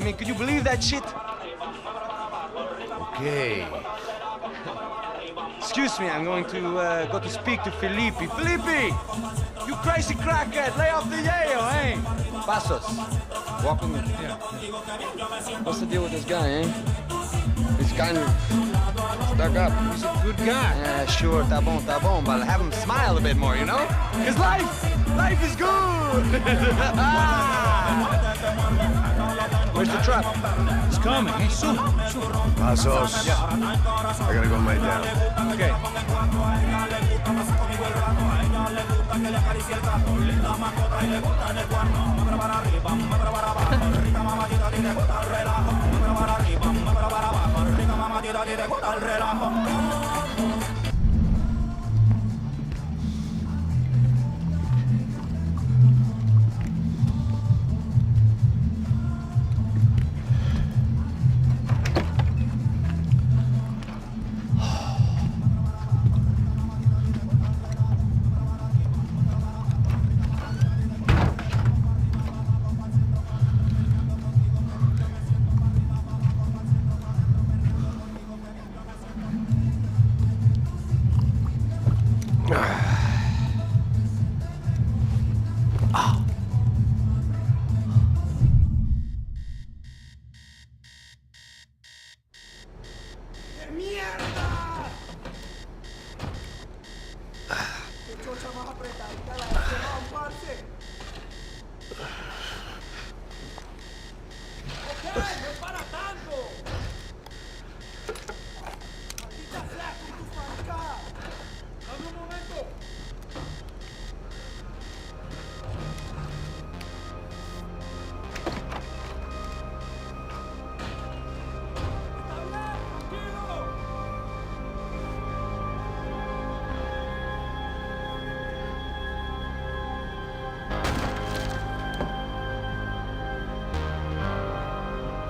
mean, could you believe that shit? Okay. Excuse me, I'm going to go to speak to Felipe. Felipe! You crazy crackhead! Lay off the yayo, eh? Pasos. Walk with me. Yeah. What's the deal with this guy, eh? He's kind of stuck up. He's a good guy. Yeah, sure, tá bom, but have him smile a bit more, you know? Cause life is good! Where's the truck? He's coming. Hey, soon. Pasos. Yeah. I gotta go lay down. Okay.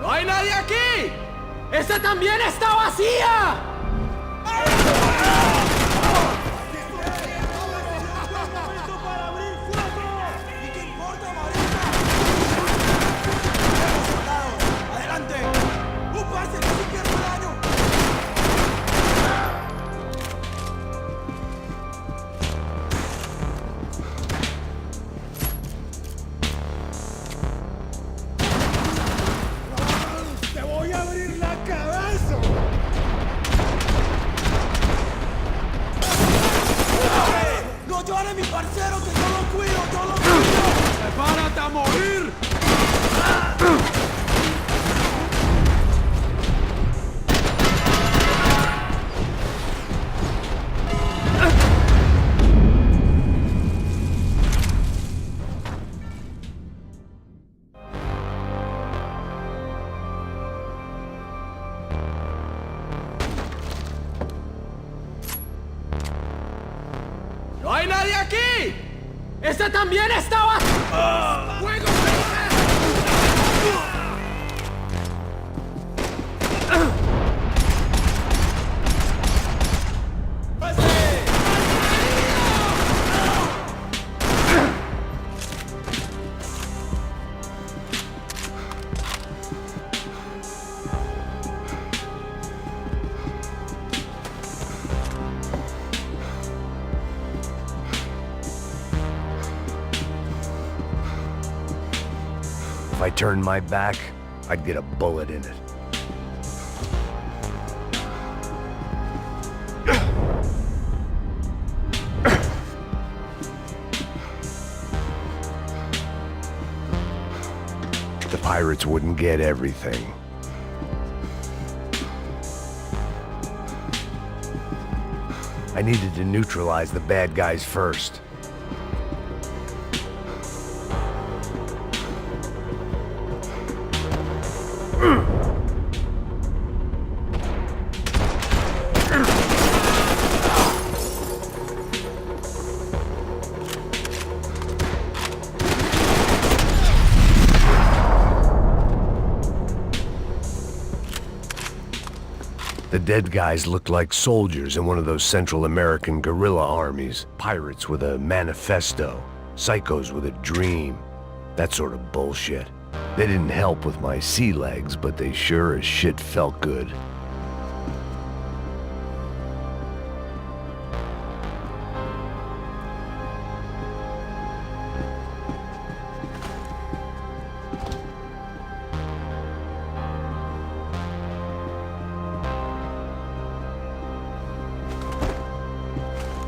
¡No hay nadie aquí! ¡Esta también está vacía! ¡Prepárate a morir! ¡No hay nadie aquí! ¡Esta también estaba! ¡Fuego! If I turned my back, I'd get a bullet in it. The pirates wouldn't get everything. I needed to neutralize the bad guys first. The dead guys looked like soldiers in one of those Central American guerrilla armies. Pirates with a manifesto. Psychos with a dream. That sort of bullshit. They didn't help with my sea legs, but they sure as shit felt good.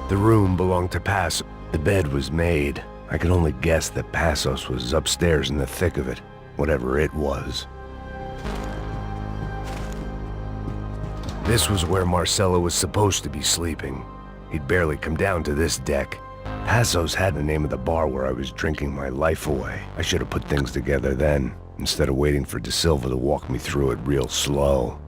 The room belonged to Pasos. The bed was made. I could only guess that Pasos was upstairs in the thick of it, whatever it was. This was where Marcelo was supposed to be sleeping. He'd barely come down to this deck. Pasos had the name of the bar where I was drinking my life away. I should have put things together then, instead of waiting for De Silva to walk me through it real slow.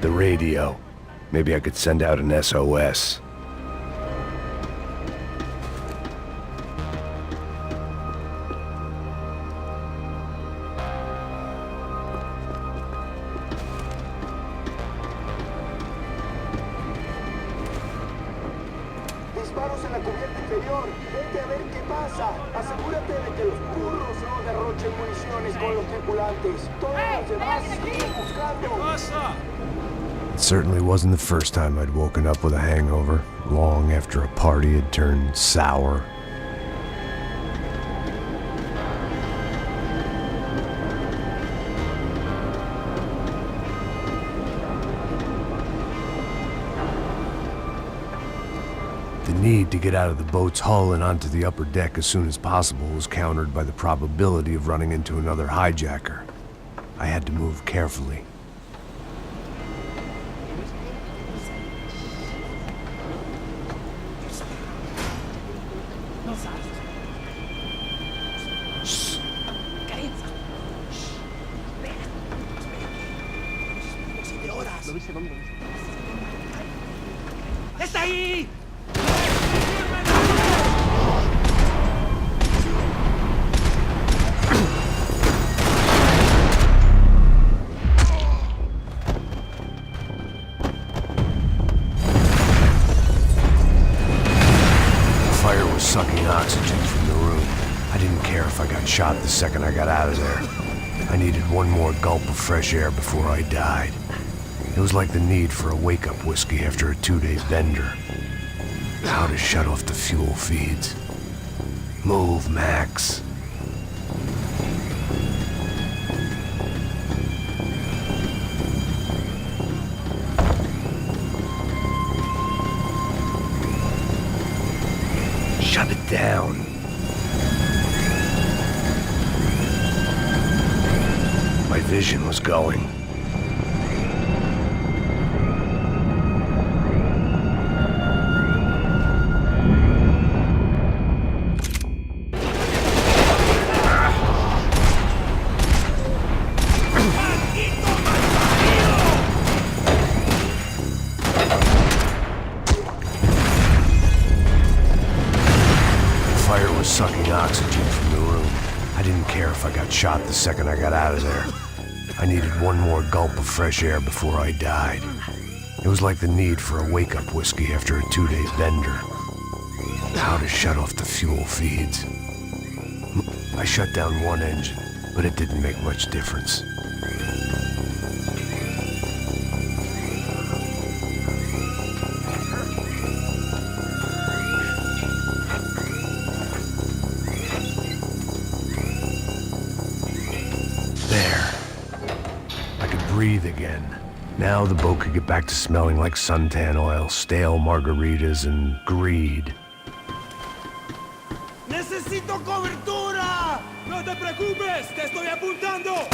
The radio. Maybe I could send out an SOS. Disparos en la cubierta inferior. Vete a ver qué pasa. Asegúrate de que los burros no derrochen municiones con los tripulantes. Todos los demás siguen buscando. It certainly wasn't the first time I'd woken up with a hangover, long after a party had turned sour. The need to get out of the boat's hull and onto the upper deck as soon as possible was countered by the probability of running into another hijacker. I had to move carefully. ¡Está ahí! Fire was sucking oxygen from the room. I didn't care if I got shot the second I got out of there. I needed one more gulp of fresh air before I died. It was like the need for a wake-up whiskey after a 2-day bender. How to shut off the fuel feeds. Move, Max. Shut it down. My vision was going. Sucking oxygen from the room. I didn't care if I got shot the second I got out of there. I needed one more gulp of fresh air before I died. It was like the need for a wake-up whiskey after a 2-day bender. How to shut off the fuel feeds. I shut down one engine, but it didn't make much difference. Breathe again. Now the boat could get back to smelling like suntan oil, stale margaritas, and greed. ¡Necesito cobertura! ¡No te preocupes! ¡Te estoy apuntando!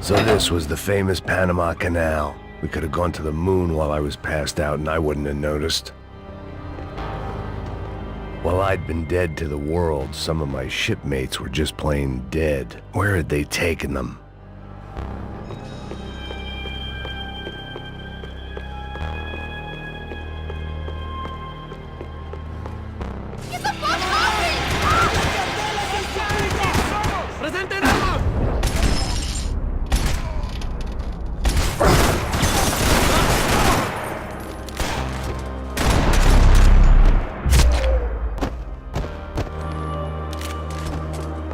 So this was the famous Panama Canal. We could have gone to the moon while I was passed out and I wouldn't have noticed. While I'd been dead to the world, some of my shipmates were just plain dead. Where had they taken them? ¡Presente en armas!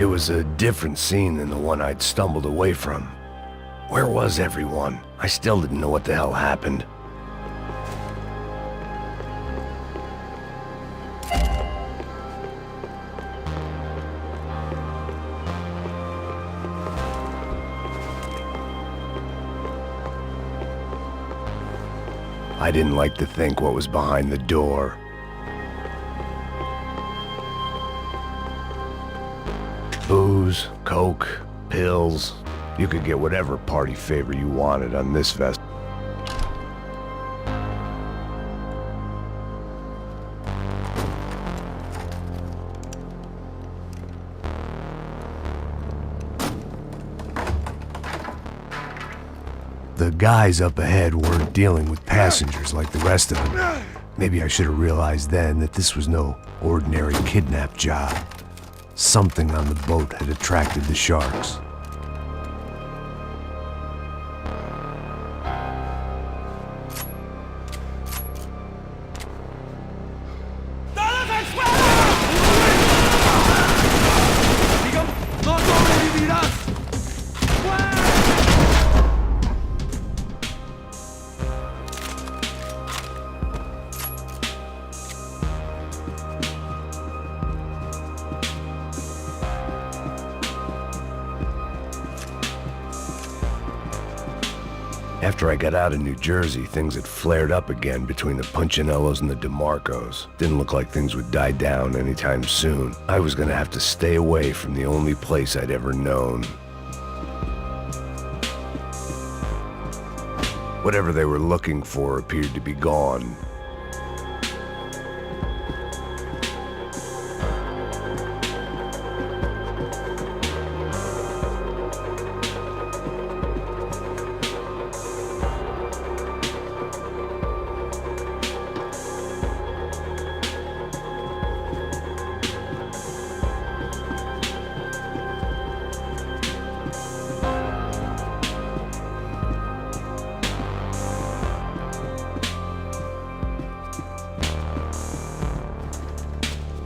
It was a different scene than the one I'd stumbled away from. Where was everyone? I still didn't know what the hell happened. I didn't like to think what was behind the door. Booze, coke, pills. You could get whatever party favor you wanted on this vessel. The guys up ahead weren't dealing with passengers like the rest of them. Maybe I should have realized then that this was no ordinary kidnap job. Something on the boat had attracted the sharks. ¡No sobrevivirás! After I got out of New Jersey, things had flared up again between the Punchinellos and the DeMarcos. Didn't look like things would die down anytime soon. I was gonna have to stay away from the only place I'd ever known. Whatever they were looking for appeared to be gone.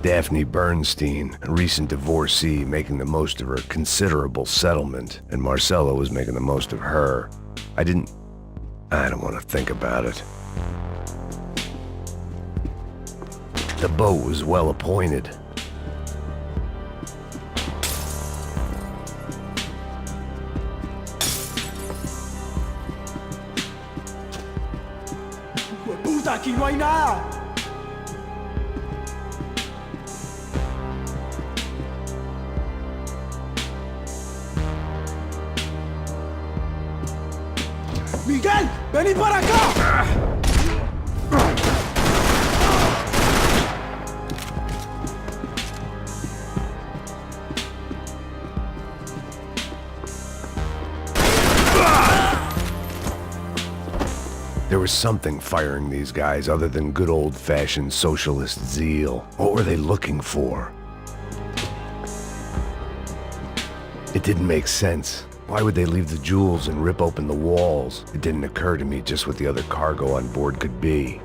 Daphne Bernstein, a recent divorcee, making the most of her considerable settlement, and Marcella was making the most of her. I don't want to think about it. The boat was well appointed. ¡Puta, aquí no hay nada! ¡Miguel! ¡Vení para acá! There was something firing these guys other than good old-fashioned socialist zeal. What were they looking for? It didn't make sense. Why would they leave the jewels and rip open the walls? It didn't occur to me just what the other cargo on board could be.